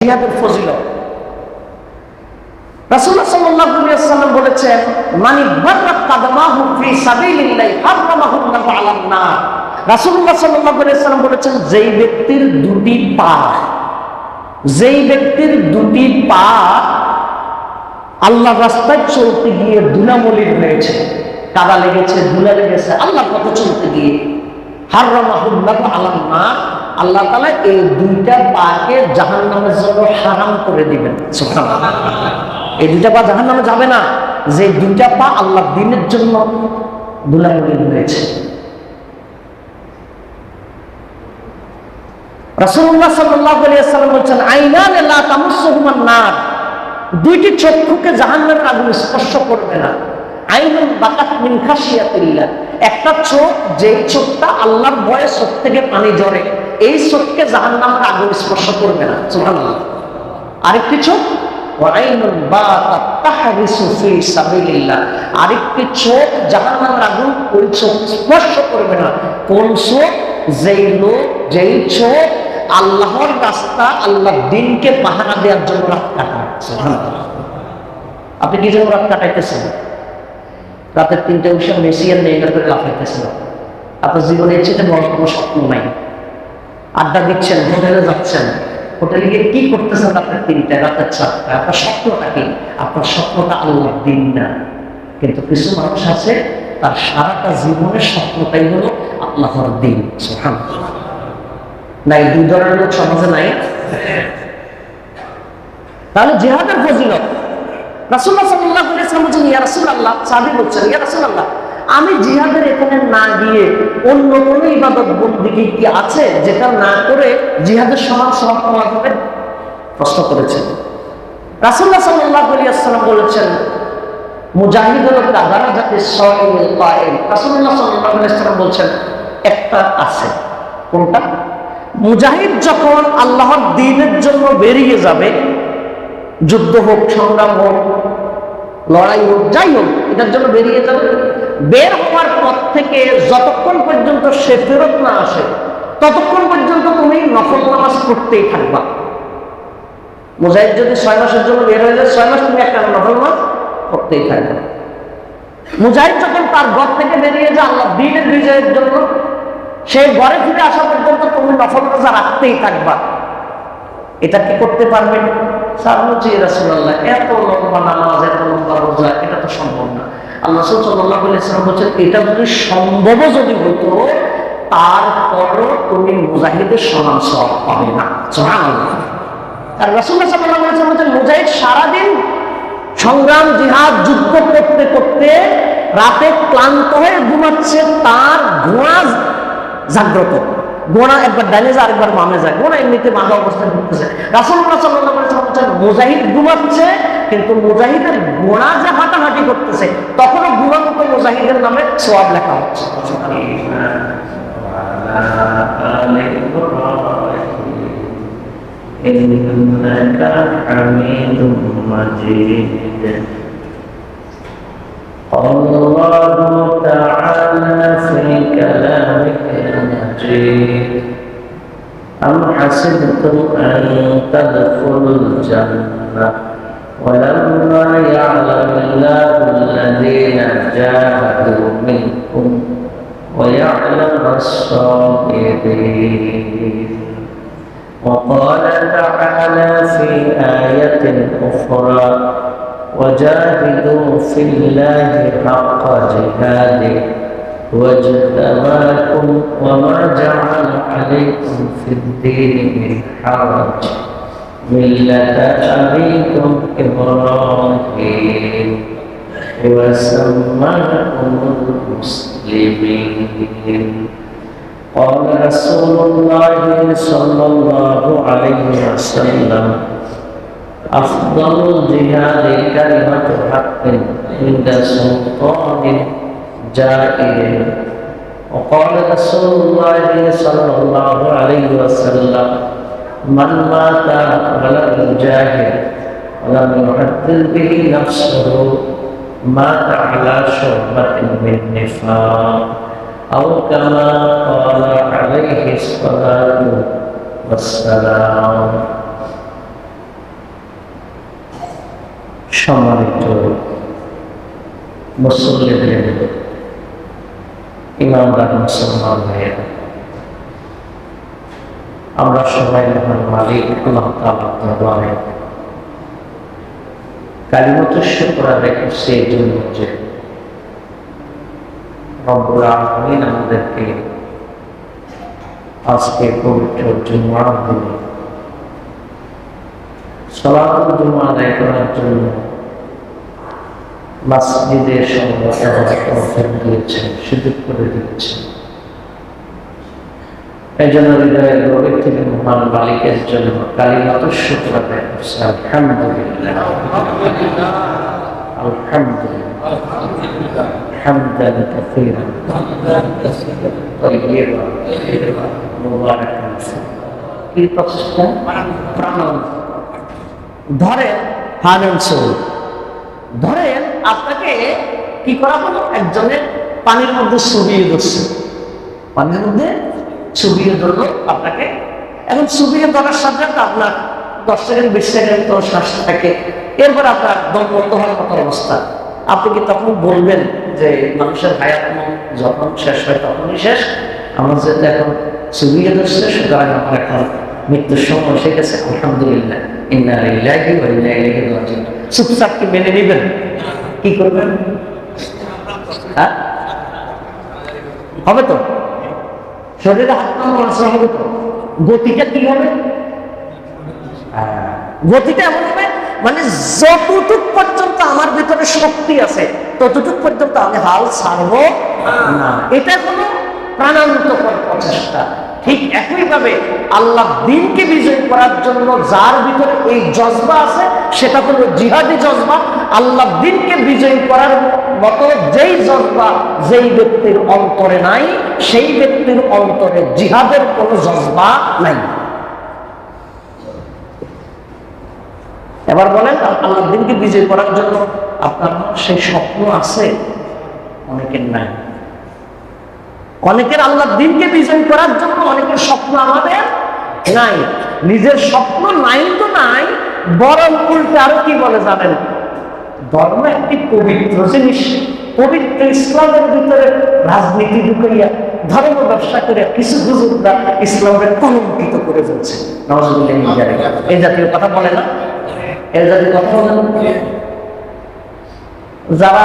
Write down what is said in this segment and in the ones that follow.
জিহাদের ফজিলত রাসূলুল্লাহ সাল্লাল্লাহু আলাইহি ওয়াসাল্লাম বলেছেন, মানি বাররা কাদামাহু ফি সাবিলিল্লাহি হারামাহুল্লাহু আলান নার। রাসূলুল্লাহ সাল্লাল্লাহু আলাইহি ওয়াসাল্লাম বলেছেন, যেই ব্যক্তির দুটি পা আল্লাহর রাস্তায় চলতে গিয়ে ধুলামলিন হয়েছে, কাদা লেগেছে, ধুলা লেগেছে, আল্লাহর পথে চলতে গিয়ে, হারামাহুল্লাহু আলান নার, আল্লাহ তাআলা এই দুইটা পাকে জাহান্নামের জন্য হারাম করে দিবেন। সুবহানাল্লাহ। এই দুইটা পা জাহান্নামে যাবে না, যে দুইটা পা আল্লাহর দ্বীনের জন্য ধুলামলিন হয়েছে। রাসূলুল্লাহ সাল্লাল্লাহু আলাইহি ওয়াসাল্লাম বলেছেন, আইনান লা তামাসসুহুমান নার, দুইটি চক্ষুকে জাহান্নামের আগুন স্পর্শ করবে না। আইনুন বাকাত মিন খাশিয়াতিল্লাহ, একটা চোখ, যেই চোখটা আল্লাহর ভয়ে চোখ থেকে পানি ঝরে, এই চোখকে জাহান্নামের আগুন স্পর্শ করবে না। সুবহানাল্লাহ। আরেকটি চোখ, ওয়াইনুন বাতাত তাহরিসু ফি সাবিলিল্লাহ, আরেকটি চোখ জাহান্নামের আগুন ওই চোখ স্পর্শ করবে না। কোন চোখ? যেই চোখ আল্লাহর রাস্তা, আল্লাহর দ্বীনকে পাহারা দেওয়ার জন্য রাত কাটায়। সুবহানাল্লাহ। আপনি কি জন্য রাত কাটাইতেছেন? রাতের 3টে উঠে মেসিয়ান নেই করে লাফাইতেছেন। আপনার জীবনে চেয়ে বড় কোনো স্বপ্ন নাই। আড্ডা দিচ্ছেন, হোটেলে যাচ্ছেন, হোটেলে গিয়ে কি করতেছেন রাতের 3টায়, রাতের 4টায়? আপনার স্বপ্নটা কি? আপনার স্বপ্নটা আল্লাহর দ্বীন না। কিন্তু কিছু মানুষ আছে, তার সারাটা জীবনের স্বপ্নটাই হলো আল্লাহর দ্বীন। সুবহানাল্লাহ। নাই, দুই ধরনের লোক সমাজে নাই। তাহলে জিহাদের ফজিলত, রাসূলুল্লাহ সাল্লাল্লাহু আলাইহি ওয়াসাল্লাম বলেন, ইয়া রাসূলুল্লাহ, সাহাবী বলছেন, ইয়া রাসূলুল্লাহ, আমি জিহাদের এখানে না গিয়ে অন্য কোনো ইবাদত বন্দেগী কি আছে যেটা না করে জিহাদের সমান সওয়াব পাওয়া যাবে? প্রশ্ন করেছেন। রাসূলুল্লাহ সাল্লাল্লাহু আলাইহি ওয়াসাল্লাম বলেছেন, মুজাহিদ হলো কাদারাজাতিস সাইয়িল কায়েম। রাসূলুল্লাহ সাল্লাল্লাহু আলাইহি ওয়াসাল্লাম বলছেন, একটা আছে। কোনটা? মুজাহিদ যখন আল্লাহর দ্বীনের জন্য বেরিয়ে যাবে, যুদ্ধ হোক, সংগ্রাম হোক, লড়াই হোক, যাই হোক, এটার জন্য বেরিয়ে যাবে, বের হওয়ার পর থেকে যতক্ষণ পর্যন্ত সে ফেরত না আসে, ততক্ষণ পর্যন্ত তুমি নফল নামাজ পড়তেই থাকবা। মুজাহিদ যদি 6 মাসের জন্য বের হয়ে যায়, 6 মাস তুমি একটা নফল নামাজ পড়তেই থাকবে। মুজাহিদ যখন তার ঘর থেকে বেরিয়ে যায় আল্লাহ দ্বীনের বিজয়ের জন্য, সেই ঘরে ফিরে আসা পর্যন্ত তুমি নফল রোজা রাখতেই থাকবা। এটা কি করতে পারবেন? রাসূলুল্লাহ, এত লম্বা নামাজ, এত লম্বা রোজা, এটা তো সম্ভব না। আল্লাহ সাল্লাল্লাহু আলাইহি ওয়াসাল্লাম বলেছেন, এটা যদি সম্ভব যদি হতো, তারপরও তুমি মুজাহিদের সমান সওয়াব পাবে না। সুবহানাল্লাহ। আর রাসূলুল্লাহ সাল্লাল্লাহু আলাইহি ওয়াসাল্লাম বলেছেন, মুজাহিদ সারাদিন সংগ্রাম, জিহাদ, যুদ্ধ করতে করতে রাতে ক্লান্ত হয়ে ঘুমাচ্ছে, তার ঘোড়া জাগ্রত, ঘোড়া একবার ডানে যায়, আরেকবার বামে যায়, ঘোড়া এমনিতে বাঁধা অবস্থায় ঘুরতেছে। রাসূলুল্লাহ সাল্লাল্লাহু আলাইহি ওয়াসাল্লাম বলেছেন, মুজাহিদ ঘুমাচ্ছে, কিন্তু মুজাহিদের ঘোড়া যে হাঁটাহাঁটি করতেছে, তখনও ঘুমান্ত মুজাহিদের নামে সওয়াব লেখা হচ্ছে। الله تعالى في كلامه المجيد أم حسبتم أن تدخلوا الجنة ولما يعلم الله الذين جاهدوا منكم ويعلم الصابرين. وقال تعالى في آية أخرى وجاهدوا في الله حق جهاده واجتباكم وما جعل عليكم في الدين من حرج ملة أبيكم إبراهيم وسماكم المسلمين. قال رسول الله صلى الله عليه وسلم أفضل الجهاد كلمة حق عند سلطان جائر. وقال رسول الله صلى الله عليه وسلم من مات ولم يجاهد ولم يحدث به نفسه مات على شعبة من نفاق أو كما قال عليه الصلاة والسلام. সম্মানিত মুসল্লিদের, ইমানদার মুসলমান ভাইয়েরা, আমরা সবাই মহান মালিক আল্লাহ তাআলার দরবারে কালিমাতুশ শুকর আদায় করছি এই জন্য যে রব্বুল আলামিন আমাদেরকে আজকে পবিত্র জুমার দিনে সালাতুল জুমা আদায় করার জন্য মসজিদের সঙ্গে দিয়েছেন, সুযোগ করে দিয়েছেন। এই জন্য হৃদয়ের গভীর থেকে মহান মালিকের জন্য কালিমাতুশ শুকর আদায় করছি। আলহামদুলিল্লাহ, আলহামদুলিল্লাহ, হামদান কাসীরান তাইয়্যিবান মুবারাকান ফীহি। কি প্রচেষ্টা? প্রাণ ধরেন, ধরেন আপনাকে কি করা হলো, একজনের পানির মধ্যে চুবিয়ে ধরছে, পানির মধ্যে চুবিয়ে ধরলো আপনাকে। এখন চুবিয়ে ধরার সাথে আপনার 10 সেকেন্ড 20 সেকেন্ড তো শ্বাস থাকে, এরপর আপনার দম বন্ধ হওয়ার মতো অবস্থা। আপনি কি তখন বলবেন যে মানুষের হায়াত যখন শেষ হয় তখনই শেষ, আমার যেহেতু এখন চুবিয়ে ধরছে সুতরাং আমার এখন মৃত্যুর সময় এসে গেছে, আলহামদুলিল্লাহ, ইন্না লিল্লাহি ওয়া ইন্না ইলাইহি রাজিউন। চুপচাপ কি মেনে নেবেন? কি করবেন? হ্যাঁ, হবে তো? শরীরে হাত পা নড়াচড়া হবে তো? গতিটা কি হবে? গতিটা এমন হবে মানে যতটুক পর্যন্ত আমার ভিতরে শক্তি আছে ততটুক পর্যন্ত আমি হাল ছাড়বো না। এটা কোনো প্রাণান্তকর প্রচেষ্টা। ঠিক একইভাবে আল্লাহ দ্বীনকে বিজয় করার জন্য যার ভিতরে এই জজবা আছে সেটা হলো জিহাদি জজবা। আল্লাহ দ্বীনকে বিজয় করার মতো যেই জজবা যেই ব্যক্তির অন্তরে নাই, সেই ব্যক্তির অন্তরে জিহাদের কোনো জজবা নাই। এবার বলেন, আল্লাহ দ্বীনকে বিজয় করার জন্য আপনার সেই স্বপ্ন আছে? অনেকের নাই। অনেকের আল্লাহ দ্বীনকে বিজয় করার জন্য অনেকের স্বপ্ন আমাদের নাই। নিজের স্বপ্ন নাই তো নাই, বরং উল্টে আরো কি বলে জানেন, ধর্ম একটি পবিত্র জিনিস, পবিত্র ইসলামের ভিতরে রাজনীতি ঢুকাইয়া ধর্ম ব্যবসা করে কিছু হুজুররা ইসলামের কলঙ্কিত করে ফেলছে। এই জাতীয় কথা বলে না, এই জাতীয় কথা বলে না। যারা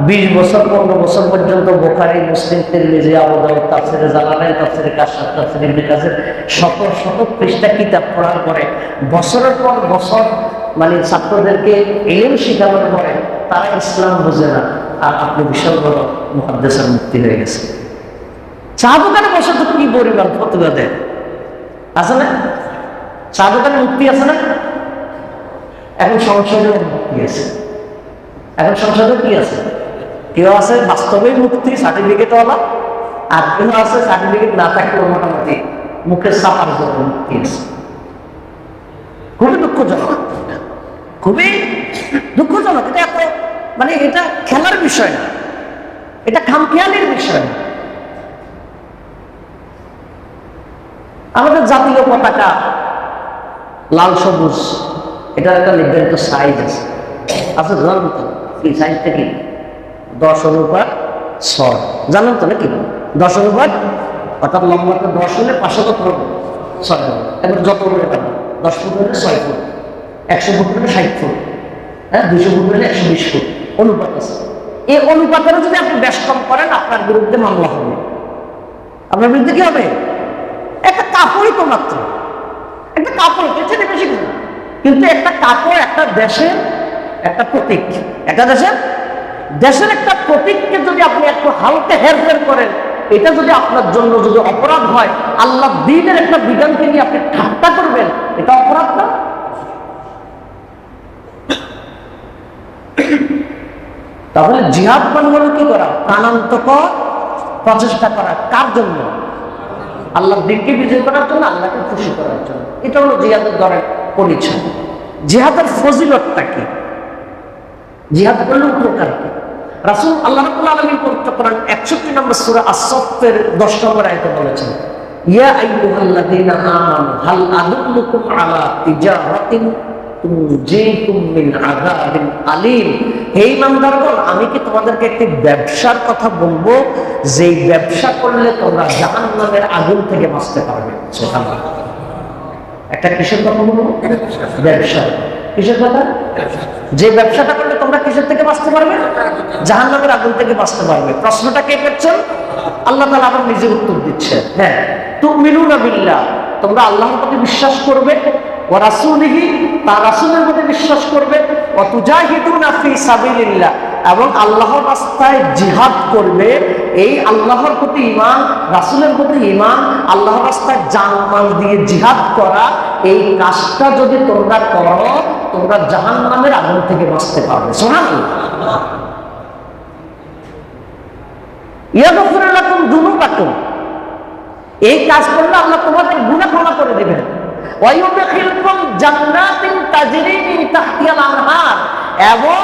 20 বছর 15 বছর পর্যন্ত বুখারী, মুসলিম, তিরমিজি, আবু দাউদ, তাফসীরে জালালাইন, তাফসীরে কাশফ, তাফসীরে ইবনে কাসির শত শত পৃষ্ঠা কিতাব পড়ার পরে বছরের পর বছর মানে ছাত্রদেরকে ইলম শেখানোর পরে তারা ইসলাম বোঝে না, আর আপনি বিশাল বড় মুহাদ্দিসের মুক্তি হয়ে গেছে। চা দোকানে বসে তো কি পরিমাণ ফতোয়া দেয়, আছে না? চা দোকানে মুক্তি আছে না? এখন সংসদে মুক্তি আছে। এখন সংসদে কি আছে? কেউ আছে বাস্তবেই মুক্তি, সার্টিফিকেটওয়ালা, আর কেউ আছে সার্টিফিকেট না থাকলেও মোটামুটি মুখের চাপার জন্য মুক্তি আছে। খুবই দুঃখজনক, খুবই দুঃখজনক। এটা এত মানে এটা খেলার বিষয় না, এটা খামখেয়ালির বিষয় না। আমাদের জাতীয় পতাকা লাল সবুজ, এটার একটা নির্ধারিত সাইজ আছে। আচ্ছা জানেন তো এই সাইজটা কি? 10/6 জানেন তো নাকি? 10/, অর্থাৎ লম্বাটা 10 হলে 500 কত হবে? 6 হবে। এবার যত বলে পাবেন, 10 ফুট হলে 6 ফুট, 100 ফুট হলে 60 ফুট, হ্যাঁ 200 ফুট হলে 120 ফুট অনুপাত আছে। এই অনুপাতের যদি আপনি বেশ কম করেন আপনার বিরুদ্ধে মামলা হবে। আপনার বিরুদ্ধে কি হবে? একটা কাপড়ই তো মাত্র, একটা কাপড়, বেশি কিছু না। কিন্তু একটা কাপড় একটা দেশের একটা প্রতীক, একটা দেশের একটা প্রতীককে যদি আপনি একটু হালকা হেরফের করেন, এটা যদি আপনার জন্য যদি অপরাধ হয়, আল্লাহ দ্বীনের একটা বিধানকে নিয়ে আপনি ঠাট্টা করবেন, এটা অপরাধ না? তাহলে জিহাদ মানে হলো কি করা? প্রাণান্তকর প্রচেষ্টা করা। কার জন্য? আল্লাহ দ্বীনকে বিজয় করার জন্য, আল্লাহকে খুশি করার জন্য। এটা হলো জিহাদের ধরেন পরিচয়। জিহাদের ফজিলতটা কি? জিহাদ করলে উপকার কি? রাসূল আল্লাহ রাব্বুল আলামিন পবিত্র কোরআন 61 নম্বর সূরা আস-সাফের 10 নম্বর আয়াতে বলেছেন, ইয়া আইয়ুহাল্লাযীনা আমানু হাল আদুল্লুকুম আলা তিজারাতিন তুনজিকুম মিন আযাবিন আলিম। হে ইমানদারগণ, আমি কি তোমাদেরকে একটি ব্যবসার কথা বলবো, যে ব্যবসা করলে তোমরা জাহান্নামের আগুন থেকে বাঁচতে পারবে। সুবহানাল্লাহ। একটা কিসের কথা বলবো? ব্যবসা। কিসের কথা? যে ব্যবসাটা করলে তোমরা কিসের থেকে বাঁচতে পারবে? জাহান্নামের আগুন থেকে বাঁচতে পারবে। প্রশ্নটা কে করছেন? আল্লাহ তাআলা আবার নিজে উত্তর দিচ্ছেন। হ্যাঁ, তুমিনুনা বিল্লাহ, তোমরা আল্লাহর প্রতি বিশ্বাস করবে, ওয়া রাসূলিহি, তার রাসূলের প্রতি বিশ্বাস করবে, ওয়া তুজাহিদুনা ফি সাবিলিল্লাহ, এবং আল্লাহর রাস্তায় জিহাদ করবে। এই আল্লাহর প্রতি ঈমান, রাসূলের প্রতি ঈমান, আল্লাহর রাস্তায় জান-মাল দিয়ে জিহাদ করা, এই কাজটা যদি তোমরা করো, তোমরা জাহান্নামের আগুন থেকে বাঁচতে পারবে। সুবহানাল্লাহ। ইয়াগফির লাকুম যুনুবাকুম, এই কাজ করলে আল্লাহ তোমাদের গুনাহ ক্ষমা করে দিবেন। ওয়া ইউদখিলকুম জান্নাতিন তাজরি মিন তাহতিহাল আনহার, এবং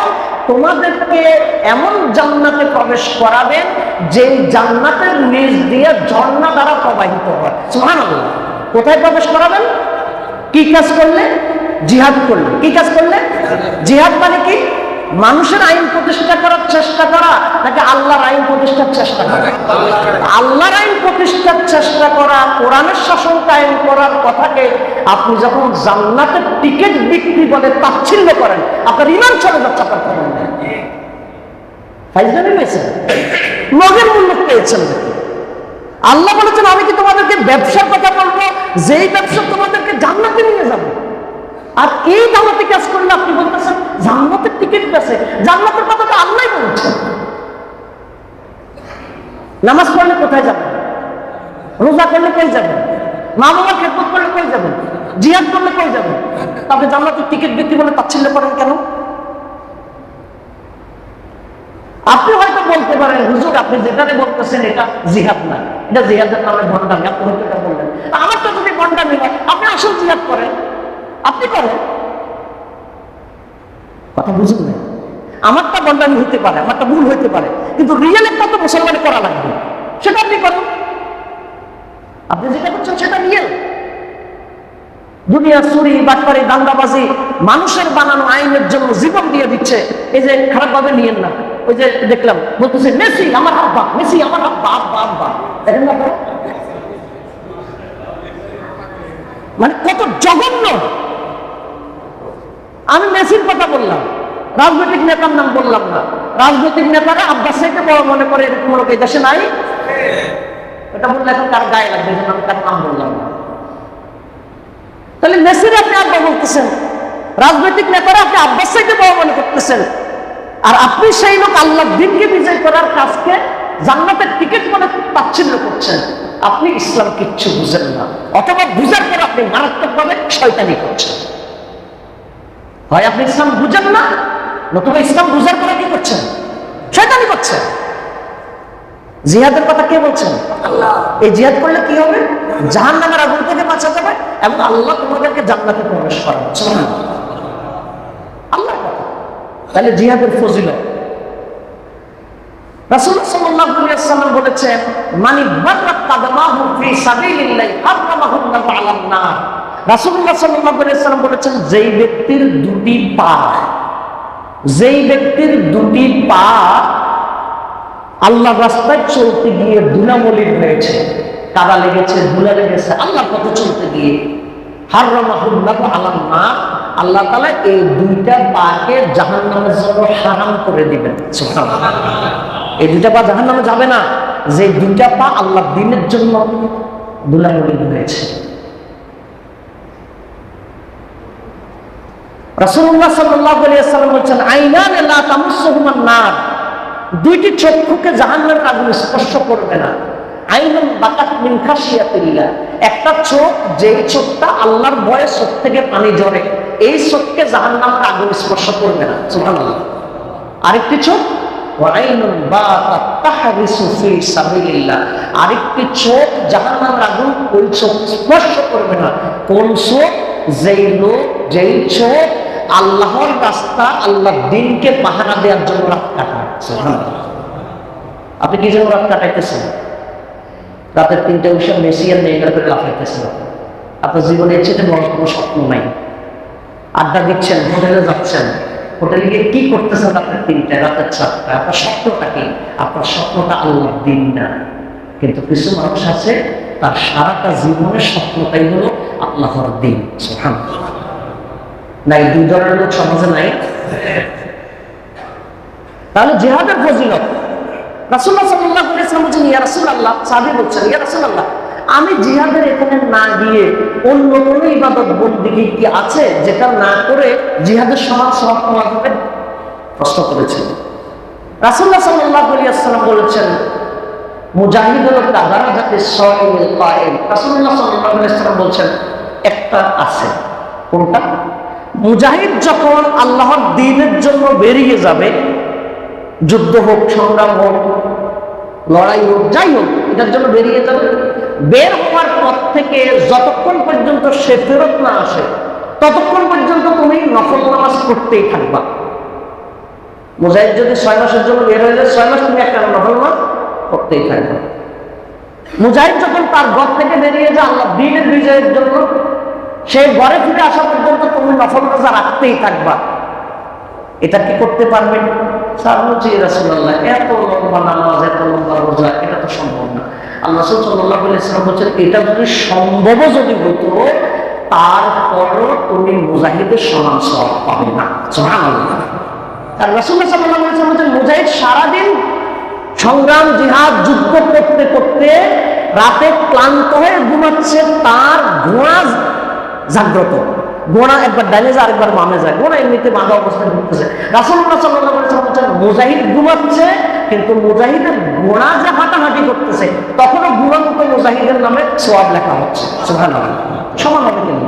তোমাদেরকে এমন জান্নাতে প্রবেশ করাবেন যে জান্নাতের নিচ দিয়ে ঝর্ণা দ্বারা প্রবাহিত হয়। সুবহানাল্লাহ। কোথায় প্রবেশ করাবেন? কি কাজ করলে? জিহাদ করলে। কি কাজ করলে? জিহাদ মানে কি? মানুষের আইন প্রতিষ্ঠা করার চেষ্টা করা, নাকি আল্লাহর আইন প্রতিষ্ঠার চেষ্টা করা? আল্লাহর আইন প্রতিষ্ঠার চেষ্টা করা, কোরআনের শাসন কায়েম করার কথাকে আপনি যখন জান্নাতের টিকিট বিক্রি বলে তাচ্ছিল্য করেন, আপনার ঈমান চলে যাচ্ছে। আপনার কথা ফাইজলামি পেয়েছেন, নগের মূল্য পেয়েছেন নাকি? আল্লাহ বলেছেন আমি কি তোমাদেরকে ব্যবসার কথা বলবো, যেই ব্যবসা তোমাদেরকে জান্নাতে নিয়ে যাবে। আর এই জান্নাতে কাজ করলে আপনি বলতেছেন জান্নাতের টিকিট বেছে। জান্নাতের কথা তো আল্লাহই বলছেন। নামাজ পড়লে কোথায় যাবেন? রোজা করলে কই যাবেন? মা বাবার খেদমত করলে কই যাবেন? জিহাদ করলে কই যাবেন? তবে জান্নাতের টিকিট বিক্রি বলে তাচ্ছিল্য করেন কেন? আপনি হয়তো বলতে পারেন হুজুর আপনি যেটাতে বলতেছেন এটা জিহাদ না, এটা জিহাদের নামে ভণ্ডামি। আপনি হয়তো এটা বললেন, আমারটা যদি ভণ্ডামি হয় আপনি আসল জিহাদ করেন, আপনি করেন। কথা বুঝুন না, আমারটা ভণ্ডামি হতে পারে, আমারটা ভুল হইতে পারে, কিন্তু রিয়েল একটা তো মুসলমান করা লাগবে, সেটা আপনি করেন। আপনি যেটা করছেন সেটা রিয়েল। দুনিয়া চুরি, বাটপারি, দাঙ্গাবাজি, মানুষের বানানো আইনের জন্য জীবন দিয়ে দিচ্ছে। এই যে খারাপ ভাবে নিয়েন না, ওই যে দেখলাম বলতেছে মেসি আমার আব্বা, মেসি আমার আব্বা, আব্বা আব্বা, দেখেন না মানে কত জঘন্য। আমি মেসির কথা বললাম, রাজনৈতিক নেতার নাম বললাম না। রাজনৈতিক নেতারা আব্বাস থেকে বড় মনে করে, এরকম লোক এই দেশে নাই। এটা বললে এখন কার গায়ে লাগবে, এই জন্য আমি তার নাম বললাম না। তাহলে মেসির আপনি আব্বা বলতেছেন, রাজনৈতিক নেতারা আপনি আব্বাস থেকে বড় মনে করতেছেন, আর আপনি সেই লোক আল্লাহ দিনকে বিজয় করার কাজকে জান্নাতের টিকিট মনে তাচ্ছিল্য করছেন। আপনি ইসলাম কিচ্ছু বুঝেন না, অথবা বুঝার পর আপনি মারাত্মকভাবে শয়তানি করছেন। হয় আপনি ইসলাম বুঝেন না, নতুবা ইসলাম বুঝার পরে কি করছেন? শয়তানি করছেন। জিহাদের কথা কে বলছেন? আল্লাহ। এই জিহাদ করলে কি হবে? জাহান্নামের আগুন থেকে বাঁচা যাবে এবং আল্লাহ তোমাদেরকে জান্নাতে প্রবেশ করাবে। আল্লাহর কথা। তাহলে জিহাদের ফজিলত রাসূলুল্লাহ সাল্লাল্লাহু আলাইহি ওয়াসাল্লাম বলেছেন, মানি বাররাত কাদামাহু ফি সাবিলিল্লাহ হারামাহুল্লাহু আলান নার। রাসূলুল্লাহ সাল্লাল্লাহু আলাইহি ওয়াসাল্লাম বলেছেন, যেই ব্যক্তির দুটি পা, যেই ব্যক্তির দুটি পা আল্লাহর রাস্তায় চলতে গিয়ে ধুলামলিন হয়েছে, কাদা লেগেছে, ধুলা লেগেছে, আল্লাহর পথে চলতে গিয়ে, হারামাহুল্লাহু আলান নার, আল্লাহ তাআলা এই দুইটা পাকে জাহান্নামের জন্য হারাম করে দিবেন। সুবহানাল্লাহ। এই দুইটা পা জাহান্নামে যাবে না, যে দুইটা পা আল্লাহর দ্বীনের জন্য ধুলামলিন হয়েছে। রাসূলুল্লাহ সাল্লাল্লাহু আলাইহি ওয়াসাল্লাম বলেছেন, আইনান লা তামাসসুহুমান নার, দুইটি চক্ষুকে জাহান্নামের আগুন স্পর্শ করবে না। আইনুন বাকাত মিন খাশিয়াতিল্লাহ, একটা চোখ, যেই চোখটা আল্লাহর ভয়ে চোখ থেকে পানি ঝরে, এই চোখকে জাহান্নামের আগুন স্পর্শ করবে না। সুবহানাল্লাহ। আরেকটি চোখ, ওয়া আইনুন বাকাত তাহরিসু ফি সাবিলিল্লাহ, আরেকটি চোখ জাহান্নামের আগুন ওই চোখ স্পর্শ করবে না। কোন চোখ? যেই লোক, যেই চোখ আল্লাহর রাস্তা, আল্লাহর দ্বীনকে পাহারা দেওয়ার জন্য রাত কাটায়। সুবহানাল্লাহ। আপনি কি জন্য রাত কাটাইতেছেন? রাতের 3টা উষা মেসি আর নেইমার করে লাফাইতেছেন। আপনার জীবনে এর চেয়ে বড় কোনো স্বপ্ন নাই। আড্ডা দিচ্ছেন, হোটেলে যাচ্ছেন, হোটেলে গিয়ে কি করতেছেন রাতের 3টা, রাতের 4টা? আপনার স্বপ্নটা কি? আপনার স্বপ্নটা আল্লাহর দিন না। কিন্তু কিছু মানুষ আছে তার সারাটা জীবনের স্বপ্নটাই হলো আল্লাহর দিন। সুবহানাল্লাহ। নাই, 2 ধরনের লোক সমাজে নাই। তাহলে জিহাদের ফজিলত রাসূলুল্লাহ সাল্লাল্লাহু আলাইহি ওয়াসাল্লাম বলেন, ইয়া রাসূলুল্লাহ, সাহাবী বলছেন, ইয়া রাসূলুল্লাহ, আমি জিহাদের এখানে না গিয়ে অন্য কোনো ইবাদত বন্দেগী কি আছে যেটা না করে জিহাদের সমান সওয়াব পাওয়া যাবে? প্রশ্ন করেছেন। রাসূলুল্লাহ সাল্লাল্লাহু আলাইহি ওয়াসাল্লাম বলেছেন, মুজাহিদ হলো কাদারাজাতিস সাইমিল কায়েম। রাসূলুল্লাহ সাল্লাল্লাহু আলাইহি ওয়াসাল্লাম বলছেন, একটা আছে। কোনটা? মুজাহিদ যখন আল্লাহর দ্বীনের জন্য বেরিয়ে যাবে, যুদ্ধ হোক, সংগ্রাম হোক, লড়াই হোক, যাই হোক, এটার জন্য বেরিয়ে যাবে, বের হওয়ার পর থেকে যতক্ষণ পর্যন্ত সে ফেরত না আসে ততক্ষণ পর্যন্ত তুমি নফল নামাজ পড়তেই থাকবা। মুজাহিদ যদি 6 মাসের জন্য বের হয়ে যায়, 6 মাস তুমি একটা নফল নামাজ পড়তেই থাকবা। মুজাহিদ যখন তার ঘর থেকে বেরিয়ে যায় আল্লাহ দ্বীনের বিজয়ের জন্য, সেই ঘরে ফিরে আসা পর্যন্ত তুমি নফল রোজা রাখতেই থাকবা। এটা কি করতে পারবেন? রাসূলুল্লাহ, এত লম্বা নামাজ, এত লম্বা রোজা, এটা তো সম্ভব না। আল্লাহ রাসূল সাল্লাল্লাহু আলাইহি ওয়াসাল্লাম বলেন, এটা যদি সম্ভব যদি হতো তারপরও তুমি মুজাহিদের সমান সওয়াব পাবে না। সুবহানাল্লাহ। আর রাসূলুল্লাহ সাল্লাল্লাহু আলাইহি ওয়াসাল্লাম বলেন, মুজাহিদ সারাদিন সংগ্রাম, জিহাদ, যুদ্ধ করতে করতে রাতে ক্লান্ত হয়ে ঘুমাচ্ছে, তার ঘোড়া জাগ্রত। ঘোড়া একবার ডাইনে যায়, আরেকবার বামে যায়, ঘোড়া এমনিতে বাঁধা অবস্থায় ঘুরতেছে। রাসূলুল্লাহ সাল্লাল্লাহু আলাইহি ওয়াসাল্লাম বলেন, মুজাহিদ ঘুমাচ্ছে, কিন্তু মুজাহিদের ঘোড়া যে হাঁটাহাঁটি করতেছে তখনও ঘুমন্ত মুজাহিদের নামে সওয়াব লেখা হচ্ছে। সুবহানাল্লাহ। সমান হবে কেন?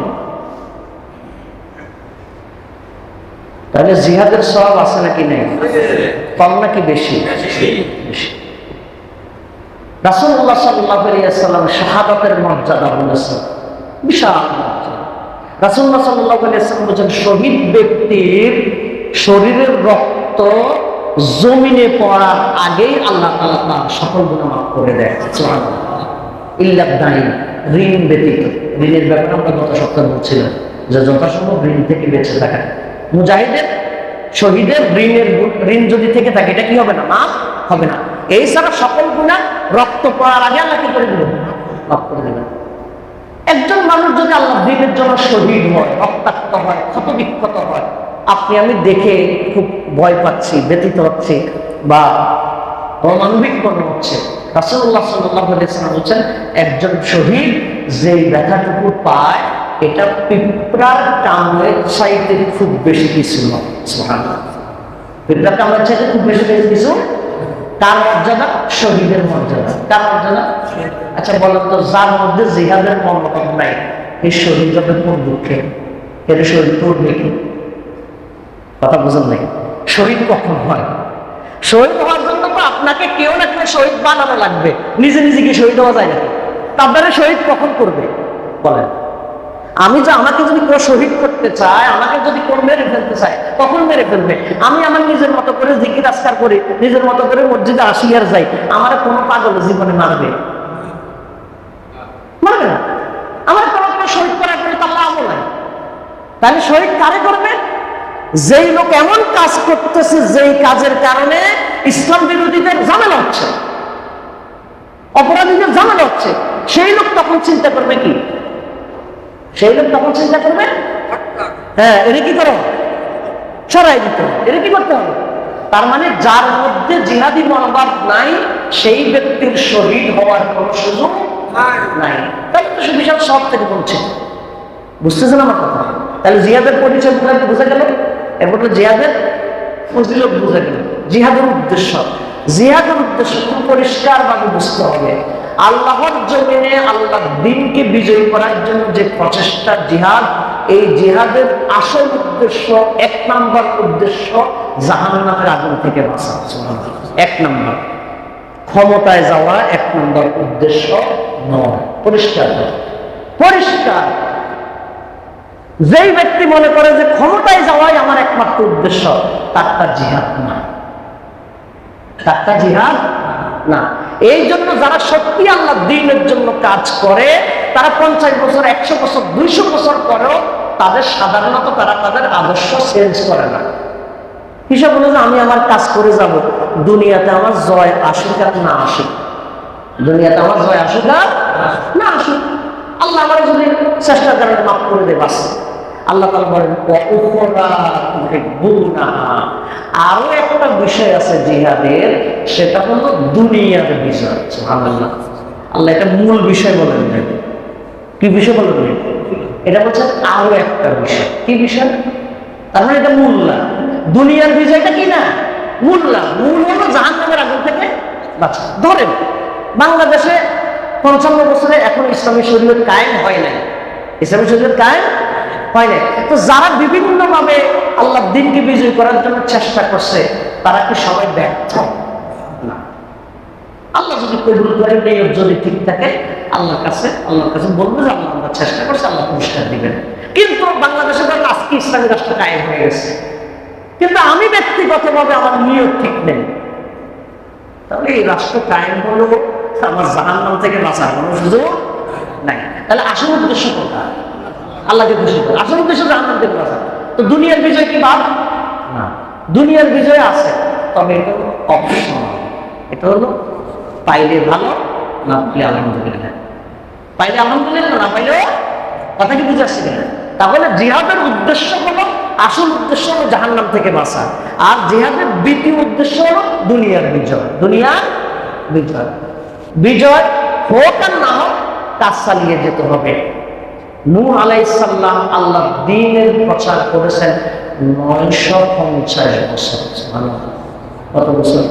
তাহলে জিহাদের সওয়াব আছে নাকি নেই? কম নাকি বেশি? বেশি। রাসূলুল্লাহ সাল্লাল্লাহু আলাইহি ওয়াসাল্লাম শাহাদাতের মর্যাদা বলেছেন, বিশাল মর্যাদা। রাসূলুল্লাহ সাল্লাল্লাহু আলাইহি ওয়াসাল্লাম বলেছেন, শহীদ ব্যক্তির শরীরের রক্ত জমিনে পড়ার আগেই আল্লাহ তাআলা তার সকল গুনাহ মাফ করে দেয়। সুবহানাল্লাহ। ইল্লা দাইন, ঋণ ব্যতীত। ঋণের ব্যাপারে আমরা গত সপ্তাহে বলছিলাম যে যথাসম্ভব ঋণ থেকে বেঁচে থাকা। মুজাহিদের, শহীদের ঋণ যদি থেকে থাকে এটা কি হবে না? মাফ হবে না। এই ছাড়া সকল গুনাহ রক্ত পড়ার আগে আল্লাহ কি করে দিবেন? মাফ করে দিবেন। একজন মানুষ যদি আল্লাহ দ্বীনের জন্য শহীদ হয়, রক্তাক্ত হয়, ক্ষতবিক্ষত হয়, আপনি আমি দেখে খুব ভয় পাচ্ছি, ব্যথিত হচ্ছে বা অমানবিক মনে হচ্ছে। রাসূলুল্লাহ সাল্লাল্লাহু আলাইহি ওয়াসাল্লাম বলেছেন, একজন শহীদ যেই ব্যথাটুকু পায় এটা পিঁপড়ার কামড়ের চাইতে খুব বেশি কিছু নয়। সুবহানাল্লাহ। পিঁপড়ার কামড়ের চাইতে খুব বেশি কিছু। তার মর্যাদা? শহীদের মর্যাদা। কার মর্যাদা? আচ্ছা বলেন তো, যার মধ্যে জিহাদের মনোভাব নাই, এই শহীদ যাবে কোন দুঃখে? এর শহীদ করবে কি? কথা বুঝেন নাই? শহীদ কখন হয়? শহীদ হওয়ার জন্য তো আপনাকে কেউ না কেউ শহীদ বানানো লাগবে। নিজে নিজে কি শহীদ হওয়া যায় নাকি? আপনারা শহীদ কখন করবে বলেন? আমাকে যদি কেউ শহীদ করতে চায়, আমাকে যদি কেউ মেরে ফেলতে চায়, তখন মেরে ফেলবে। আমি আমার নিজের মতো করে জিকির আজকার করি, নিজের মতো করে মসজিদে আসি আর যাই, আমার কোনো পাগল জীবনে মারবে? মারবে না। আমার কোনো শহীদ করার পরে তো আল্লাহ আমল নাই। তাহলে শহীদ কারে করবে? যেই লোক এমন কাজ করতেছে যেই কাজের কারণে ইসলাম বিরোধীদের ঝামেলা হচ্ছে, অপরাধীদের ঝামেলা হচ্ছে, সেই লোক তখন চিন্তা করবে কি? সেই লোক তখন চিন্তা করবে, হ্যাঁ এটা কি করো, সরাই দিতে হবে, এটা কি করতে হবে। তার মানে যার মধ্যে জিহাদি মনোভাব নাই, সেই ব্যক্তির শহীদ হওয়ার কোন সুযোগ নাই। তাই তো বিশাল সব থেকে বলছে, বুঝতেছেন আমার কথা? তাহলে জিহাদের পরিচয় বোঝা গেল, এরপর জিহাদের ফজিলত বোঝা গেল। জিহাদের উদ্দেশ্য, জিহাদের উদ্দেশ্য খুব পরিষ্কার ভাবে বুঝতে হবে। আল্লাহর জমিনে আল্লাহর দ্বীনকে বিজয়ী করার জন্য যে প্রচেষ্টা জিহাদ, এই জিহাদের আসল উদ্দেশ্য, 1 নম্বর উদ্দেশ্য জাহান্নামের আগুন থেকে বাঁচা। 1 নম্বর ক্ষমতায় যাওয়া 1 নম্বর উদ্দেশ্য নয়। পরিষ্কার পরিষ্কার। যেই ব্যক্তি মনে করে যে ক্ষমতায় যাওয়াই আমার একমাত্র উদ্দেশ্য, তারটা জিহাদ না, তারটা জিহাদ না। এই জন্য যারা সত্যি আল্লাহ দ্বীনের জন্য কাজ করে, তারা 50 বছর, 100 বছর, 200 বছর পরেও তাদের সাধারণত তারা তাদের আদর্শ চেঞ্জ করে না। হিসাব হলো যে আমি আমার কাজ করে যাব, দুনিয়াতে আমার জয় আসুক আর না আসুক, দুনিয়াতে আমার জয় আসুক আর না আসুক, আল্লাহ আমার যদি চেষ্টার কারণে মাফ করে দেয় বাস। আল্লাহ তাআলা বলেন আরো একটা বিষয় আছে জিহাদের, সেটা হলো দুনিয়ার বিজয়। সুবহানাল্লাহ, আল্লাহ এটা মূল বিষয় বলেন নাই। কি বিষয় বলেন নাই? এটা বলছেন আরো একটা বিষয়। কি বিষয়? তার মানে এটা মূল না। দুনিয়ার বিজয়টা কি না? মূল না। মূল হলো জাহান্নামের আগুন থেকে বাঁচা। ধরেন বাংলাদেশে 55 বছরে এখন ইসলামী শরীয়ত কায়েম হয় নাই, ইসলামী শরীয়ত কায়েম হয় নাই। তো যারা বিভিন্ন ভাবে আল্লাহ দ্বীনকে বিজয় করার জন্য চেষ্টা করছে, তারা কি সবাই ব্যর্থ? না। আল্লাহ যদি কবুল করেন, নিয়ত যদি ঠিক থাকে, আল্লাহর কাছে বলবো যে আল্লাহ আমরা চেষ্টা করছি, আল্লাহ পুরস্কার দিবেন। কিন্তু বাংলাদেশে ধরেন আজকে ইসলামী রাষ্ট্র কায়েম হয়ে গেছে, কিন্তু আমি ব্যক্তিগতভাবে আমার নিয়ত ঠিক নেই, তাহলে এই রাষ্ট্র কায়েম হলো আমার জাহান্নাম থেকে বাঁচার কোনো সুযোগ নাই। তাহলে আসল উদ্দেশ্য কোনটা? আল্লাহকে খুশি করা। আসল উদ্দেশ্য জাহান্নাম থেকে বাঁচা। তো দুনিয়ার বিজয় কি বাদ? না, দুনিয়ার বিজয় আছে, তবে এটা হলো অপশনাল। এটা হলো পাইলে ভালো, না পাইলে আলহামদুলিল্লাহ। পাইলে আলহামদুলিল্লাহ, না পাইলে, কথা কি বুঝে আসছে কিনা? তাহলে জিহাদের উদ্দেশ্য হলো, আসল উদ্দেশ্য হলো জাহান্নাম থেকে বাঁচা, আর জিহাদের দ্বিতীয় উদ্দেশ্য হলো দুনিয়ার বিজয়। দুনিয়ার বিজয়, বিজয় হোক আর না হোক, কাজ চালিয়ে যেতে হবে। নূহ আলাইহিস সালাম আল্লাহর দ্বীনের প্রচার করেছেন 950 বছর। কত বছর?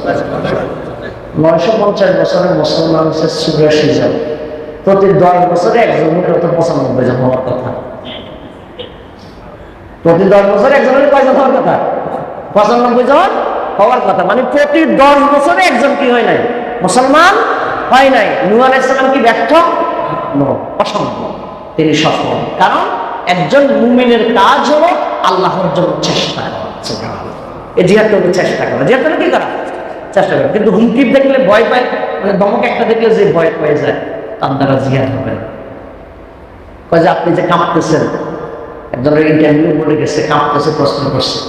950 বছরে মুসলমান হচ্ছে 84 জন। প্রতি 10 বছরে একজনের কত 95 জন হওয়ার কথা। প্রতি 10 বছরে একজনের কয়জন হওয়ার কথা? 95 জন হওয়ার কথা। মানে প্রতি 10 বছরে একজন কি হয় নাই? মুসলমান হয় নাই। নূহ আলাইহিস সালাম কি ব্যর্থ? অসম্ভব। তিনি সফল। কারণ একজন মুমিনের কাজ হলো আল্লাহর জন্য চেষ্টা করা। এই জিহাদ করতে চেষ্টা করা। জিহাদ করতে কি করা? চেষ্টা করা। কিন্তু হুমকি দেখলে ভয় পায়, মানে ধমক একটা দেখলে যে ভয় পেয়ে যায়, তার দ্বারা জিহাদ হবে না। কয় যে আপনি যে কাঁপতেছেন, একজনের ইন্টারভিউ বলে গেছে, কাঁপতেছে, প্রশ্ন করছে,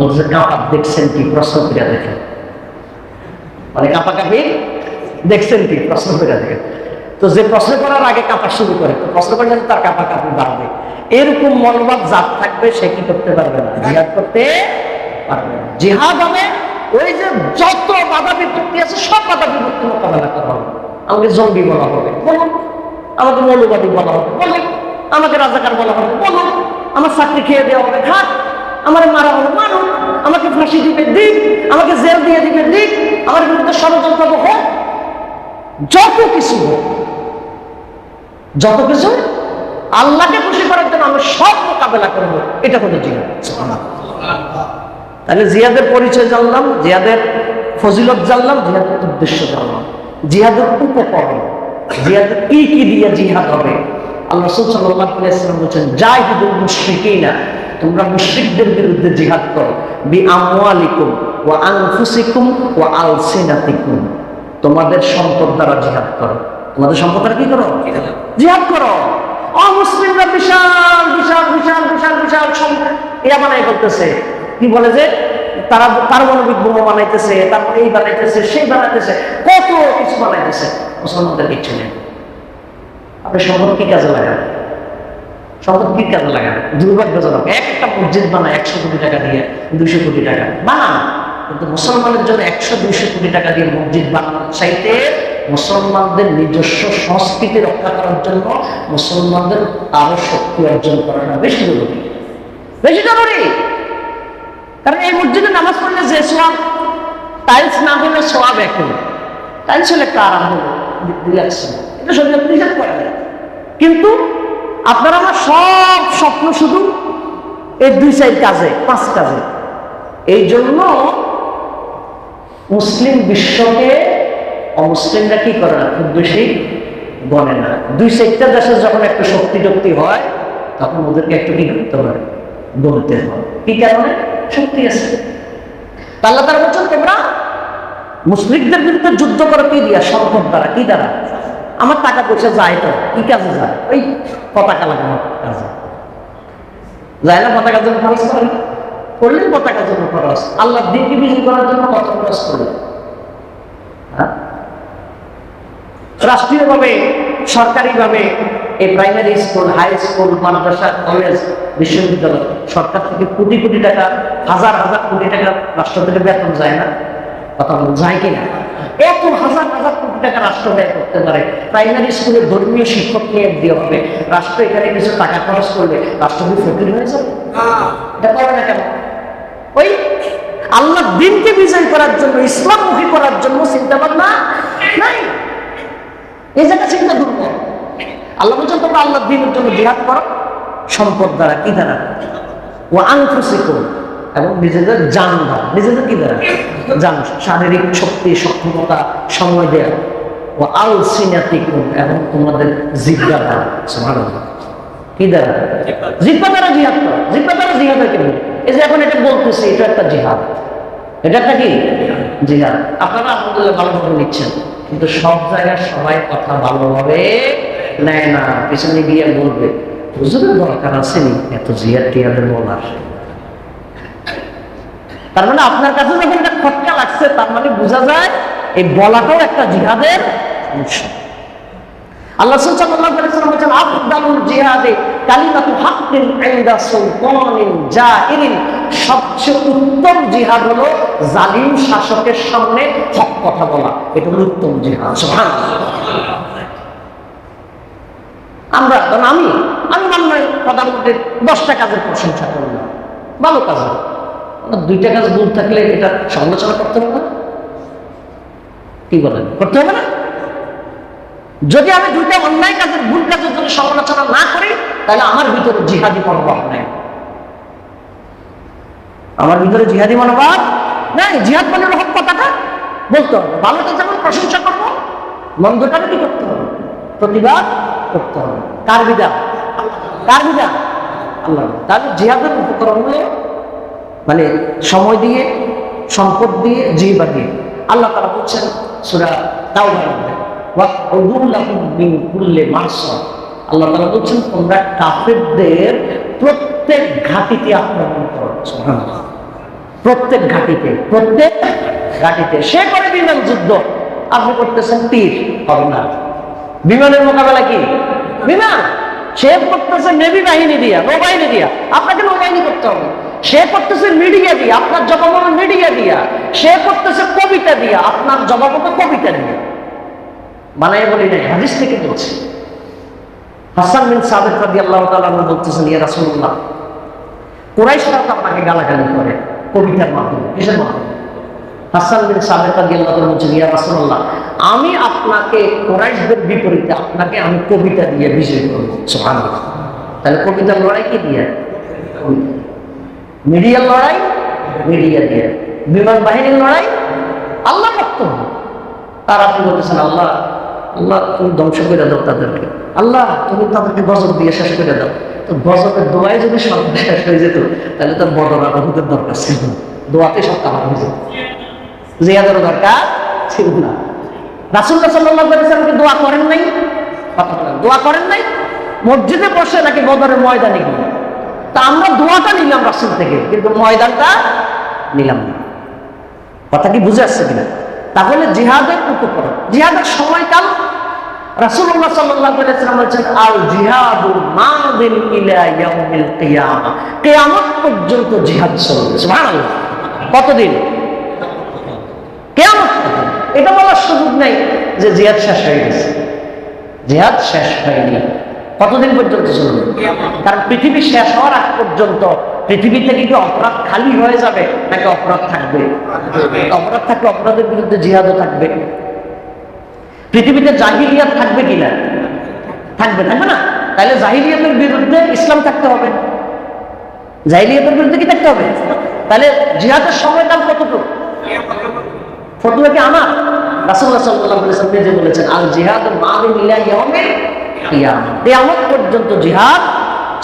বলছে কাঁপা দেখছেন কি? প্রশ্ন করে দেখেন। মানে কাঁপাকাঁপি দেখছেন কি? প্রশ্ন করে দেখেন। তো যে প্রশ্ন করার আগে কাঁপা শুরু করে, তো প্রশ্ন করলে তার কাঁপাকাঁপি বাড়বে। এরকম মনোভাব যার থাকবে, সে কি করতে পারবে না? জিহাদ করতে পারবে না। জিহাদ হবে ওই যে যত বাধা বিপত্তি আছে, সব বাধা বিপত্তি মোকাবেলা করা হবে। আমাকে জঙ্গি বলা হবে, বলুন। আমাকে মৌলবাদী বলা হবে, বলুন। আমাকে রাজাকার বলা হবে, বলুন। আমার চাকরি খেয়ে দেওয়া হবে, খাট। আমার মারা হবে, মানুষ। আমাকে ফাঁসি দিবে, দিক। আমাকে জেল দিয়ে দিবে, দিক। আমার বিরুদ্ধে ষড়যন্ত্র হোক, যত কিছু হোক, যত কিছু, আল্লাহকে খুশি করার জন্য আমরা সব মোকাবেলা করবো। এটা হলো জিহাদ। তাহলে জিহাদের পরিচয় জানলাম, জিহাদের ফজিলত জানলাম, জিহাদের উদ্দেশ্য জানলাম, জিহাদের উপকরণ, জিহাদের কি কি দিয়ে জিহাদ হবে। আল্লাহ রাসূল সাল্লাল্লাহু আলাইহি ওয়াসাল্লাম বলেছেন, জাহিদুল মুশরিকিনা, তোমরা মুশরিকদের বিরুদ্ধে জিহাদ করো, বিআমওয়ালিকুম ওয়া আনফুসিকুম ওয়া আলসিনাতিকুম, তোমাদের সম্পদ দ্বারা জিহাদ করো। তোমাদের সম্পদ দ্বারা কি করো? জিহাদ করো। অমুসলিমরা বিশাল বিশাল বিশাল বিশাল বিশাল ইয়া বানাই করতেছে, কি বলে যে তারা পারমাণবিক বোমা বানাইতেছে, তারপরে এই বানাইতেছে, সেই বানাইতেছে, কত কিছু বানাইতেছে। মুসলমানদের কিচ্ছু নেই। আপনি সম্পদ কি কাজে লাগান? সম্পদ কি কাজে লাগান? দুর্ভাগ্যজনক। একটা মসজিদ বানায় 100 কোটি টাকা দিয়ে, 200 কোটি টাকা বানান, কিন্তু মুসলমানের জন্য 100-200 কোটি টাকা দিয়ে মসজিদ বানানোর চাইতে মুসলমানদের নিজস্ব সংস্কৃতি রক্ষা করার জন্য মুসলমানদের আরো শক্তি অর্জন করাটা বেশি জরুরি, বেশি জরুরি। কারণ এই মসজিদে নামাজ পড়লে যে সোয়াব, টাইলস না হলে সোয়াব একই। টাইলস হলে একটা আরাম হলো, রিল্যাক্সেশন, এটা শরীয়ত নিষেধ করে না। কিন্তু আপনারা আমার সব স্বপ্ন শুধু এই 2-4 কাজে, 5 কাজে। এই জন্য মুসলিম বিশ্বকে অমুসলিমরা কি করে না, খুব বেশি গণে না। 2-4টা দেশে যখন একটু শক্তি টক্তি হয়, তখন ওদেরকে একটু কি করতে হয়, গণতে হয়। কি কারণে? শক্তি আছে। আল্লাহ তাআলা বলছেন, তোমরা মুশরিকদের বিরুদ্ধে যুদ্ধ করো কি দিয়া? সম্পদ দ্বারা। কি দ্বারা? আমার টাকা পয়সা যায় তো, কি কাজে যায়? ওই পতাকা লাগানোর কাজে যায় না? পতাকা যখন খরচ করেন, করলেন কত টাকার জন্য খরচ, আল্লাহ দিনকে বিজয়ী করার জন্য কত খরচ করলেন? রাষ্ট্রীয়ভাবে সরকারিভাবে এই প্রাইমারি স্কুল, হাই স্কুল, মাদ্রাসা, কলেজ, বিশ্ববিদ্যালয় সরকার থেকে কোটি কোটি টাকা, হাজার হাজার কোটি টাকা রাষ্ট্র থেকে বেতন যায় না? কথা বলুন, যায় কিনা? এত হাজার হাজার কোটি টাকা রাষ্ট্র ব্যয় করতে পারে। প্রাইমারি স্কুলে ধর্মীয় শিক্ষক নিয়ে দিয়ে হবে, রাষ্ট্র এখানে কিছু টাকা খরচ করলে রাষ্ট্র কি ফকির হয়ে যাবে? এটা করে না কেন? ওই আল্লাহ দিনকে বিজয় করার জন্য, ইসলামমুখী করার জন্য চিন্তা ভাবনা নাই। এই জায়গা চিন্তা দুর্বল। আল্লাহ বলছেন তোমরা আল্লাহ দিনের জন্য জিহাদ করো, সম্পদ দ্বারা, কি দ্বারা? ও আনফুসিকুম, এবং নিজেদের জান দ্বারা। নিজেদের কি দ্বারা? জান, শারীরিক শক্তি, সক্ষমতা, সময় দেয়া। ও আলসিনাতিকুম, এবং তোমাদের জিহ্বা দ্বারা। সুবহানাল্লাহ, কি দ্বারা? জিহ্বা দ্বারা জিহাদ করো। জিহ্বা দ্বারা জিহাদ হয় কেমন? এই যে এখন এটা বলতেছি, এটা একটা জিহাদ। এটা একটা কি জিহাদ? আপনারা আলহামদুলিল্লাহ ভালোভাবে নিচ্ছেন, কিন্তু সব জায়গায় সবাই কথা ভালোভাবে নেয় না। পিছনে গিয়ে বলবে হুজুরের দরকার আছে নি এত জিহাদ টিহাদের বলার। তার মানে আপনার কাছে যখন একটা খটকা লাগছে, তার মানে বোঝা যায় এই বলাটাও একটা জিহাদের অংশ। আল্লাহ সাল্লাল্লাহু আলাইহি ওয়াসাল্লাম বলেছেন আফদালুল জিহাদে কালিমাতু হাক্কিন ইনদা সুলতানিন জাহিরিন, সবচেয়ে উত্তম জিহাদ হলো জালিম শাসকের সামনে হক কথা বলা। এটা হলো উত্তম জিহাদ। সুবহানাল্লাহ। আমরা কারণ আমি মানলাম প্রধানমন্ত্রীর 10টা কাজের প্রশংসা করলাম, ভালো কাজ, 2টা কাজ ভুল থাকলে এটা সমালোচনা করতে হবে না? কি বলেন, করতে হবে না? যদি আমি 2টা অন্যায় কাজের, ভুল কাজের জন্য সমালোচনা না করি, তাহলে আমার ভিতরে জিহাদি মনোভাব নেই। আমার ভিতরে জিহাদি মনোভাব নাই। জিহাদ মানে হক কথাটা বলতে হবে, ভালোটা যেমন প্রশংসা করবো, মন্দটাকে কি করতে হবে? প্রতিবাদ করতে হবে। কার বিধান? কার বিধান? আল্লাহ। তাহলে জিহাদের উপকরণ হলো মানে সময় দিয়ে, সম্পদ দিয়ে, জিহ্বা দিয়ে। আল্লাহ তাআলা বলছেন সূরা তাওবার মধ্যে, আল্লাহ তাআলা বলছেন তোমরা কাফেরদের প্রত্যেক ঘাঁটিতে আক্রমণ করো। সুবহানাল্লাহ। প্রত্যেক ঘাঁটিতে, প্রত্যেক ঘাঁটিতে। সে করে বিমান যুদ্ধ, আপনি করতেছেন তীর, হবে না। বিমানের মোকাবেলা কি? বিমান। সে করতেছে নেভি বাহিনী দিয়া, নৌবাহিনী দিয়া, আপনাকে নৌবাহিনী করতে হবে। সে করতেছে মিডিয়া দিয়া, আপনার জবাব হবে মিডিয়া দিয়া। সে করতেছে কবিতা দিয়া, আপনার জবাব হবে কবিতা দিয়া। বানায় বলি নাই, হাদিস থেকে বলছি। হাসান বিন সাবিত রাদিয়াল্লাহু তাআলা বলতেছেন, ইয়া রাসূলুল্লাহ, কুরাইশরা তো আপনাকে গালাগালি করে কবিতার মাধ্যমে। কিসের মাধ্যমে? হাসান বিন সাবিত রাদিয়াল্লাহু তাআলা বলছেন, ইয়া রাসূলুল্লাহ, আমি আপনাকে কুরাইশদের বিপরীতে আপনাকে আমি কবিতা দিয়ে বিজয় করব। সুবহানাল্লাহ। তাহলে কবিতার লড়াই কি দিয়ে? মিডিয়ার লড়াই মিডিয়া দিয়ে। বিমান বাহিনীর লড়াই আল্লাহ বক্তব্য। তার আপনি বলতেছেন আল্লাহ, আল্লাহ তুমি ধ্বংস করে দাও তাদেরকে, আল্লাহ তুমি তাদেরকে গজব দিয়ে শেষ করে দাও। তো গজবের দোয়ায় যদি সব শেষ হয়ে যেত, তাহলে তার বদর আবহুদের দরকার ছিল না, দোয়াতে সব কামার হয়ে যেত, জিহাদেরও দরকার ছিল না। রাসূলুল্লাহ সাল্লাল্লাহু আলাইহি ওয়াসাল্লাম দোয়া করেন নাই? দোয়া করেন নাই? মসজিদে বসে নাকি বদরের ময়দানে গিয়ে? তা আমরা দোয়াটা নিলাম রাসূল থেকে, কিন্তু ময়দানটা নিলাম না। কথা কি বুঝে আসছে কিনা? তাহলে জিহাদের উপকরণ, জিহাদের সময়কাল রাসূলুল্লাহ সাল্লাল্লাহু আলাইহি ওয়াসাল্লাম বলেছেন, আল জিহাদু মাদিন ইলা ইয়াউমিল কিয়ামা, কিয়ামত পর্যন্ত জিহাদ চলবে। সুবহানাল্লাহ। কতদিন? কিয়ামত পর্যন্ত। এটা বলার সুযোগ নাই যে জিহাদ শেষ হয়ে গেছে। জিহাদ শেষ হয়নি। কতদিন পর্যন্ত চলবে? কারণ পৃথিবী শেষ হওয়ার আগ পর্যন্ত পৃথিবী থেকে কি অপরাধ খালি হয়ে যাবে, নাকি অপরাধ থাকবে? অপরাধ থাকলে অপরাধের বিরুদ্ধে জিহাদও থাকবে। পৃথিবীতে জাহিলিয়াত থাকবে কিনা? থাকবে, থাকবে না? তাহলে জাহিলিয়াতের বিরুদ্ধে ইসলাম থাকতে হবে। জাহিলিয়াতের বিরুদ্ধে কি থাকতে হবে? তাহলে জিহাদের সময়কাল কতটুকু? ফতোয়া কি আমার? রাসূলুল্লাহ সাল্লাল্লাহু আলাইহি ওয়াসাল্লাম নিজে বলেছেন, আল জিহাদু মাদিন ইলা ইয়াউমিল কিয়ামা, কিয়ামত পর্যন্ত জিহাদ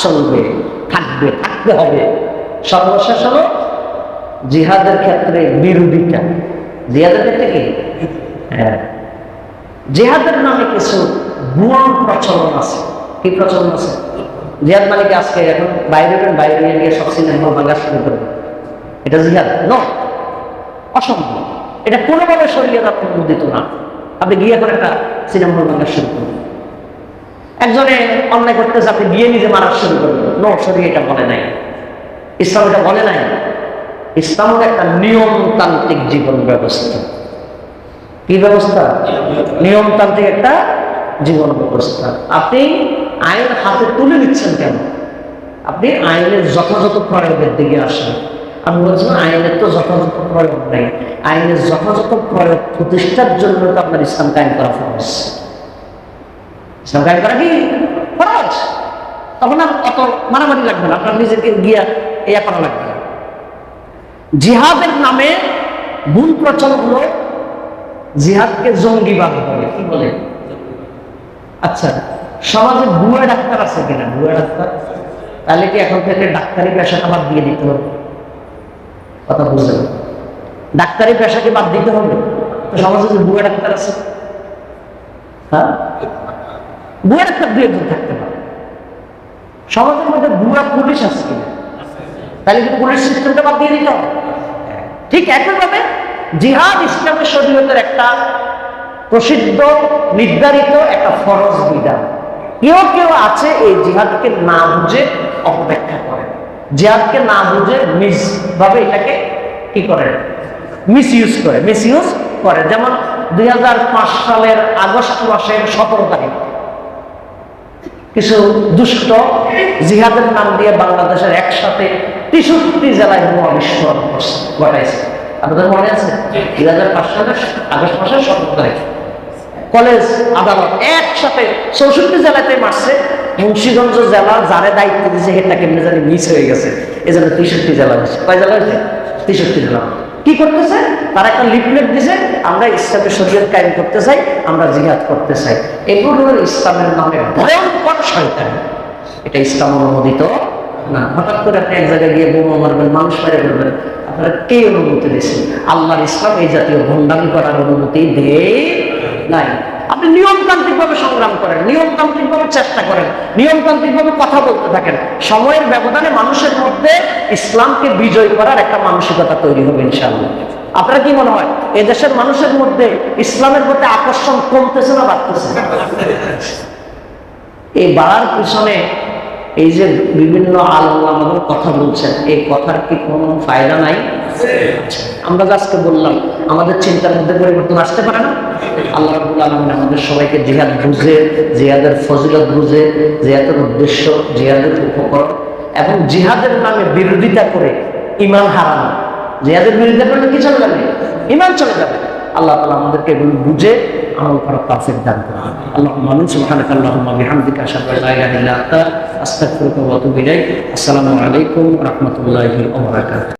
চলবে, থাকবে, থাকতে হবে। সর্বশেষ হলো জিহাদের ক্ষেত্রে বিরোধিতা। জিহাদের ক্ষেত্রে কি? হ্যাঁ, জিহাদের নামে কিছু ভুয়া প্রচলন আছে। কি প্রচলন আছে? জিহাদ মানে কি আজকে এখন বাইরে গিয়ে সব সিনেমা ভাঙা শুরু করবে, এটা জিহাদ অসম্ভব। এটা কোনোভাবে শরীয়ত অনুমোদিত না। আপনি গিয়ে করে একটা সিনেমা হল বাংলা শুরু করুন, একজনে অন্যায় করতেছে, আপনি গিয়ে নিজে মারা শুরু করবেন, শরীয়ত এটা বলে নাই, ইসলাম এটা বলে নাই। ইসলাম হলো একটা নিয়মতান্ত্রিক জীবন ব্যবস্থা। কি ব্যবস্থা? নিয়মতান্ত্রিক একটা জীবন ব্যবস্থা। আপনি আইন হাতে তুলে নিচ্ছেন কেন? আপনি আইনের যথাযথ প্রয়োগের দিকে আসেন। আমি বলছিলাম আইনের তো যথাযথ প্রয়োগ নেই। আইনের যথাযথ প্রয়োগ প্রতিষ্ঠার জন্য তো আপনার ইসলাম কায়েম করা ফরজ। ইসলাম কায়েম করা কি ফরজ? তখন আর অত মারামারি লাগবে না, আপনার নিজেকে গিয়া ইয়া করা লাগবে না। জিহাদের নামে ভুল প্রচলন হলো জিহাদকে জঙ্গিবাদ বলে। কি বলে? আচ্ছা, সমাজে ভুয়া ডাক্তার আছে কিনা? ভুয়া ডাক্তার, তাহলে কি এখন থেকে ডাক্তারি পেশাটা বাদ দিয়ে দিতে হবে? কথা বুঝলেন? ডাক্তারি পেশাকে বাদ দিতে হবে? তো সমাজে যে ভুয়া ডাক্তার আছে, হ্যাঁ, ভুয়া ডাক্তার দুই একজন থাকতে পারে। সমাজের মধ্যে ভুয়া পুলিশ আছে কিনা? তাহলে কি পুলিশ সিস্টেমটা বাদ দিয়ে দিতে হবে? ঠিক একইভাবে জিহাদ ইসলামের শরীয়তের একটা প্রসিদ্ধ নির্ধারিত একটা ফরজ বিধান। কেউ কেউ আছে এই জিহাদকে না বুঝে অপব্যাখ্যা করে, জিহাদকে না বুঝে মিস ভাবে এটাকে কি করে, মিসইউজ করে। যেমন 2005 সালের আগস্ট মাসের 17 তারিখ কিছু দুষ্ট জিহাদের নাম দিয়ে বাংলাদেশের একসাথে 63 জেলায় বোমা বিস্ফোরণ ঘটাইছে। আপনাদের মনে আছে? 2005 সালের আগস্ট মাসের 17 তারিখ কলেজ আদালত একসাথে 64 জেলাতে মারছে। মুন্সিগঞ্জ জেলা যারে দায়িত্ব দিয়েছে সেটা কেমনি জানি মিস হয়ে গেছে, এই জন্য 63 জেলা হয়েছে। কয় জেলা হয়েছে? 63 জেলা। কি করতেছে? তারা একটা লিফলেট দিছে, আমরা ইসলামের শরীয়ত কায়েম করতে চাই, আমরা জিহাদ করতে চাই। এগুলো ইসলামের নামে ভয়ঙ্কর শয়তানি। এটা ইসলাম অনুমোদিত না। হঠাৎ করে আপনি এক জায়গায় গিয়ে বোমা মারবেন, মানুষ মেরে ফেলবেন, আপনারা কে অনুমতি দিয়েছেন? আল্লাহর ইসলাম এই জাতীয় ভণ্ডামি করার অনুমতি দেয় নাই। আপনি নিয়মতান্ত্রিক ভাবে সংগ্রাম করেন, নিয়মতান্ত্রিক ভাবে চেষ্টা করেন, নিয়মতান্ত্রিক ভাবে কথা বলতে থাকেন। সময়ের ব্যবধানে মানুষের মধ্যে ইসলামকে বিজয় করার একটা মানসিকতা তৈরি হবে ইনশাআল্লাহ। আপনার কি মনে হয় এদেশের মানুষের মধ্যে ইসলামের প্রতি আকর্ষণ কমতেছে না বাড়তেছে? এই বাড়ার পিছনে এই যে বিভিন্ন আল্লাহর কথা বলছেন, এই কথার কি কোনো ফায়দা নাই? আমরা আজকে বললাম, আমাদের চিন্তার মধ্যে পরিবর্তন আসতে পারে না? আল্লাহ রাব্বুল আলামিন আমাদের সবাইকে জিহাদ বুঝে, জিহাদের ফজিলত বুঝে, জিহাদের উদ্দেশ্য, জিহাদের উপকরণ এবং জিহাদের নামে বিরোধিতা করে ঈমান হারানো। জিহাদের বিরোধিতা করলে কি চলে যাবে? ঈমান চলে যাবে। আল্লাহ তাআলা আমাদেরকে এগুলো বুঝে আমল করার তৌফিক দান করুন। আল্লাহুম্মা আমিন। সুবহানাকা আল্লাহুম্মা বিহামদিকা আশহাদু আল্লা ইলাহা ইল্লা আনতা আস্তাগফিরুকা ওয়া আতুবু ইলাইক। আসসালামু আলাইকুম ওয়া রাহমাতুল্লাহি ওয়া বারাকাতুহু।